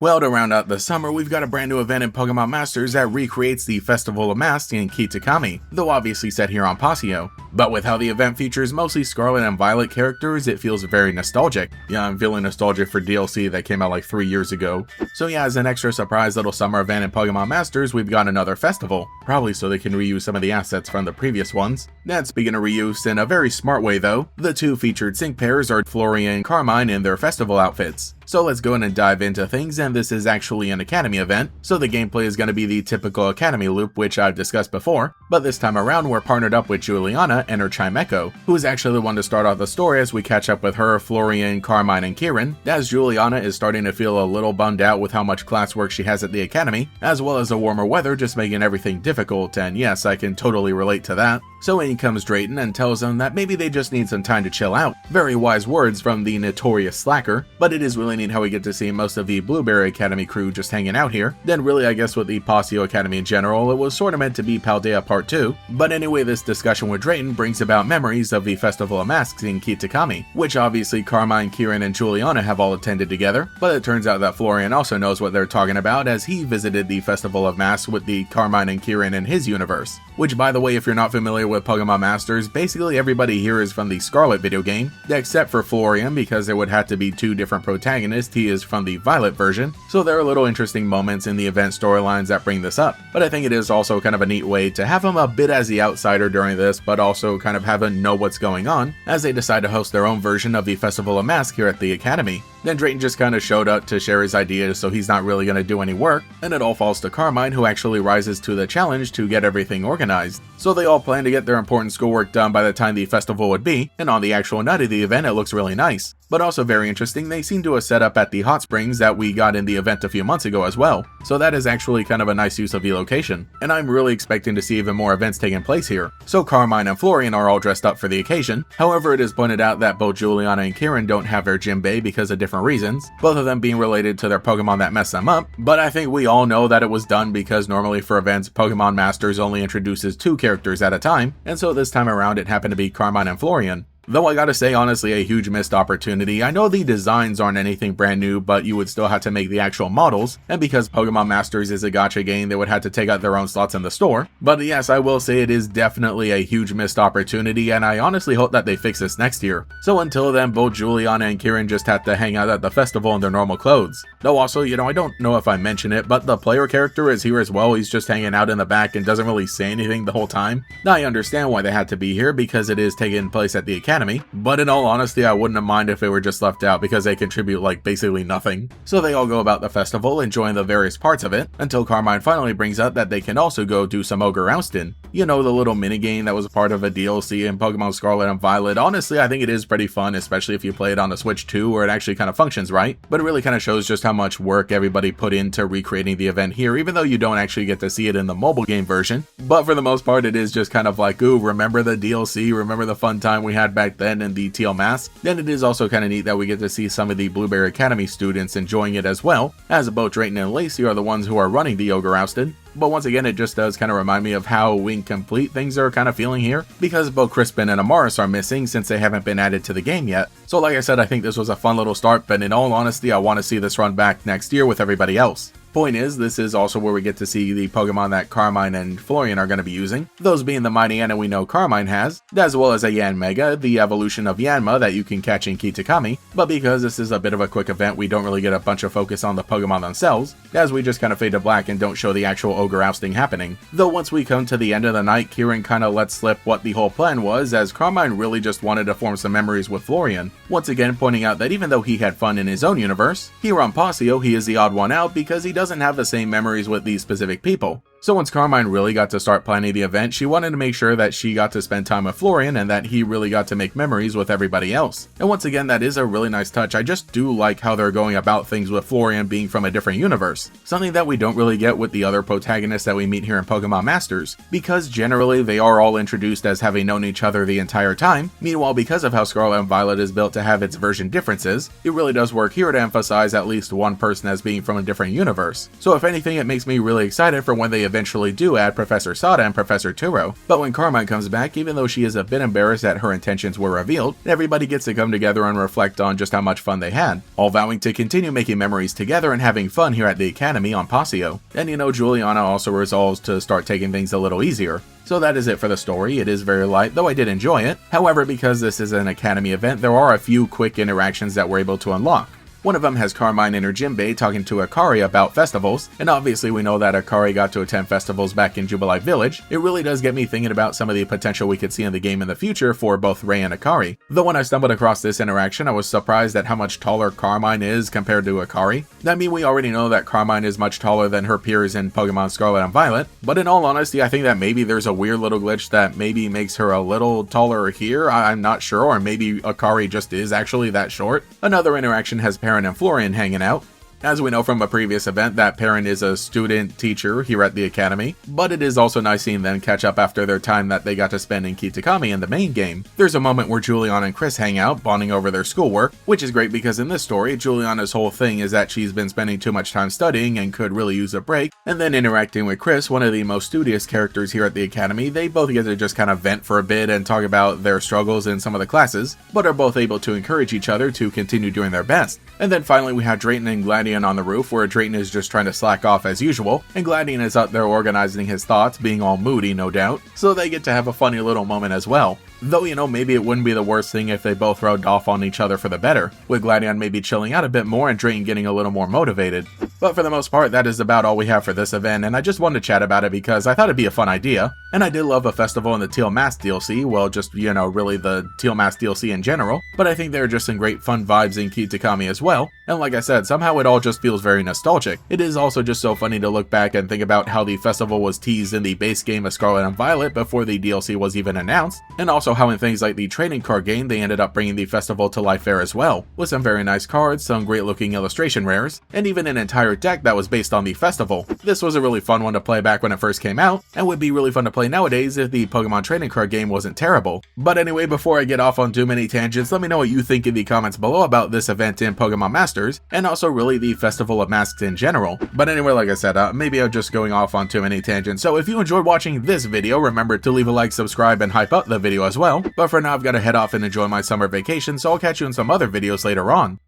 Well, to round out the summer, we've got a brand new event in Pokémon Masters that recreates the Festival of Masks in Kitakami, though obviously set here on Pasio. But with how the event features mostly Scarlet and Violet characters, it feels very nostalgic. Yeah, I'm feeling nostalgic for DLC that came out like 3 years ago. So yeah, as an extra surprise little summer event in Pokémon Masters, we've got another festival. Probably so they can reuse some of the assets from the previous ones. And speaking of reuse in a very smart way though, the two featured sync pairs are Florian and Carmine in their festival outfits. So let's go in and dive into things, and this is actually an Academy event, so the gameplay is going to be the typical Academy loop which I've discussed before, but this time around we're partnered up with Juliana and her Chimecho, who is actually the one to start off the story as we catch up with her, Florian, Carmine, and Kieran, as Juliana is starting to feel a little bummed out with how much classwork she has at the Academy, as well as the warmer weather just making everything difficult, and yes, I can totally relate to that. So in comes Drayton and tells them that maybe they just need some time to chill out. Very wise words from the notorious slacker, but it is really neat how we get to see most of the Blueberry Academy crew just hanging out here. Then really I guess with the Pasio Academy in general, it was sorta meant to be Paldea Part 2. But anyway, this discussion with Drayton brings about memories of the Festival of Masks in Kitakami, which obviously Carmine, Kieran, and Juliana have all attended together, but it turns out that Florian also knows what they're talking about as he visited the Festival of Masks with the Carmine and Kieran in his universe. Which, by the way, if you're not familiar with Pokémon Masters, basically everybody here is from the Scarlet video game, except for Florian because there would have to be two different protagonists. He is from the Violet version, so there are little interesting moments in the event storylines that bring this up. But I think it is also kind of a neat way to have him a bit as the outsider during this, but also kind of have him know what's going on, as they decide to host their own version of the Festival of Masks here at the Academy. Then Drayton just kind of showed up to share his ideas, so he's not really going to do any work, and it all falls to Carmine, who actually rises to the challenge to get everything organized. So they all plan to get their important schoolwork done by the time the festival would be, and on the actual night of the event it looks really nice. But also very interesting, they seem to have set up at the hot springs that we got in the event a few months ago as well, so that is actually kind of a nice use of the location, and I'm really expecting to see even more events taking place here. So Carmine and Florian are all dressed up for the occasion. However, it is pointed out that both Juliana and Kieran don't have their Jinbei because of different reasons, both of them being related to their Pokemon that messed them up, but I think we all know that it was done because normally for events, Pokemon Masters only introduces 2 characters at a time, and so this time around it happened to be Carmine and Florian. Though I gotta say, honestly, a huge missed opportunity. I know the designs aren't anything brand new, but you would still have to make the actual models, and because Pokemon Masters is a gacha game, they would have to take out their own slots in the store. But yes, I will say it is definitely a huge missed opportunity, and I honestly hope that they fix this next year. So until then, both Juliana and Kieran just have to hang out at the festival in their normal clothes. Though also, I don't know if I mentioned it, but the player character is here as well. He's just hanging out in the back and doesn't really say anything the whole time. Now I understand why they had to be here because it is taking place at the Academy, but in all honesty, I wouldn't have minded if they were just left out because they contribute like basically nothing. So they all go about the festival, enjoying the various parts of it, until Carmine finally brings up that they can also go do some Ogerpon. The little minigame that was a part of a DLC in Pokemon Scarlet and Violet. Honestly, I think it is pretty fun, especially if you play it on the Switch 2 where it actually kind of functions right, but it really kind of shows just how much work everybody put into recreating the event here, even though you don't actually get to see it in the mobile game version. But for the most part, it is just kind of like, ooh, remember the DLC, remember the fun time we had back then in the Teal Mask. Then it is also kind of neat that we get to see some of the Blueberry Academy students enjoying it as well, as both Drayton and Lacey are the ones who are running the Ogerpon. But once again, it just does kind of remind me of how incomplete things are kind of feeling here, because both Crispin and Amaris are missing since they haven't been added to the game yet. So like I said, I think this was a fun little start, but in all honesty, I want to see this run back next year with everybody else. Point is, this is also where we get to see the Pokemon that Carmine and Florian are going to be using, those being the Mighty Yanma we know Carmine has, as well as a Yanmega, the evolution of Yanma that you can catch in Kitakami, but because this is a bit of a quick event, we don't really get a bunch of focus on the Pokemon themselves, as we just kind of fade to black and don't show the actual Ogerpon happening. Though once we come to the end of the night, Kieran kind of lets slip what the whole plan was, as Carmine really just wanted to form some memories with Florian, once again pointing out that even though he had fun in his own universe, here on Pasio he is the odd one out because he doesn't have the same memories with these specific people. So once Carmine really got to start planning the event, she wanted to make sure that she got to spend time with Florian and that he really got to make memories with everybody else. And once again, that is a really nice touch. I just do like how they're going about things with Florian being from a different universe, something that we don't really get with the other protagonists that we meet here in Pokemon Masters, because generally they are all introduced as having known each other the entire time. Meanwhile, because of how Scarlet and Violet is built to have its version differences, it really does work here to emphasize at least one person as being from a different universe. So if anything, it makes me really excited for when they eventually do add Professor Sada and Professor Turo. But when Carmine comes back, even though she is a bit embarrassed that her intentions were revealed, everybody gets to come together and reflect on just how much fun they had, all vowing to continue making memories together and having fun here at the Academy on Pasio. And you know, Juliana also resolves to start taking things a little easier. So that is it for the story. It is very light, though I did enjoy it. However, because this is an Academy event, there are a few quick interactions that we're able to unlock. One of them has Carmine and her Jinbei talking to Akari about festivals, and obviously we know that Akari got to attend festivals back in Jubilee Village. It really does get me thinking about some of the potential we could see in the game in the future for both Rei and Akari. Though when I stumbled across this interaction, I was surprised at how much taller Carmine is compared to Akari. I mean, we already know that Carmine is much taller than her peers in Pokemon Scarlet and Violet, but in all honesty, I think that maybe there's a weird little glitch that maybe makes her a little taller here, I'm not sure, or maybe Akari just is actually that short. Another interaction has Carmine and Florian hanging out. As we know from a previous event, that parent is a student teacher here at the Academy, but it is also nice seeing them catch up after their time that they got to spend in Kitakami in the main game. There's a moment where Juliana and Chris hang out, bonding over their schoolwork, which is great because in this story, Juliana's whole thing is that she's been spending too much time studying and could really use a break, and then interacting with Chris, one of the most studious characters here at the Academy. They both get to just kind of vent for a bit and talk about their struggles in some of the classes, but are both able to encourage each other to continue doing their best. And then finally we have Drayton and Gladion on the roof, where Drayton is just trying to slack off as usual, and Gladion is out there organizing his thoughts, being all moody no doubt, so they get to have a funny little moment as well. Though, you know, maybe it wouldn't be the worst thing if they both rubbed off on each other for the better, with Gladion maybe chilling out a bit more and Drayton getting a little more motivated. But for the most part, that is about all we have for this event, and I just wanted to chat about it because I thought it'd be a fun idea, and I did love a festival in the Teal Mask DLC, well, just, you know, really the Teal Mask DLC in general, but I think there are just some great fun vibes in Kitakami as well, and like I said, somehow it all just feels very nostalgic. It is also just so funny to look back and think about how the festival was teased in the base game of Scarlet and Violet before the DLC was even announced, and also how in things like the trading card game they ended up bringing the festival to life there as well, with some very nice cards, some great looking illustration rares, and even an entire deck that was based on the festival. This was a really fun one to play back when it first came out, and would be really fun to play nowadays if the Pokemon trading card game wasn't terrible. But anyway, before I get off on too many tangents, let me know what you think in the comments below about this event in Pokemon Masters, and also really the Festival of Masks in general. But anyway, like I said, maybe I'm just going off on too many tangents, so if you enjoyed watching this video, remember to leave a like, subscribe, and hype up the video as well. But for now, I've got to head off and enjoy my summer vacation, so I'll catch you in some other videos later on.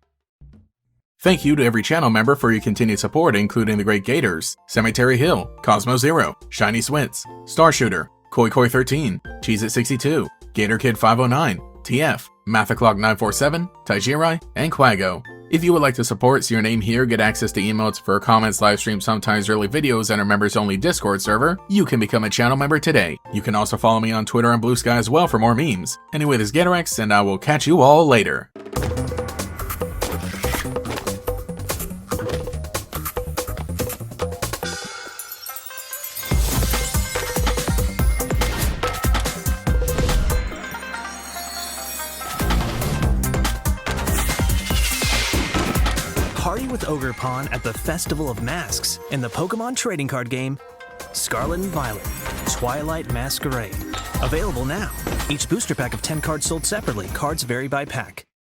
Thank you to every channel member for your continued support, including the Great Gators, Cemetery Hill, Cosmo Zero, Shiny Swints, Star Shooter, Koi Koi 13, Cheez-It 62, Gator Kid 509, TF, Mathaclock 947, Taijirai, and Quago. If you would like to support, see your name here, get access to emotes for comments, live streams, sometimes early videos, and our members-only Discord server, you can become a channel member today. You can also follow me on Twitter and Blue Sky as well for more memes. Anyway, this is Gatorex, and I will catch you all later. Party with Ogerpon at the Festival of Masks in the Pokemon trading card game Scarlet and Violet, Twilight Masquerade. Available now. Each booster pack of 10 cards sold separately. Cards vary by pack.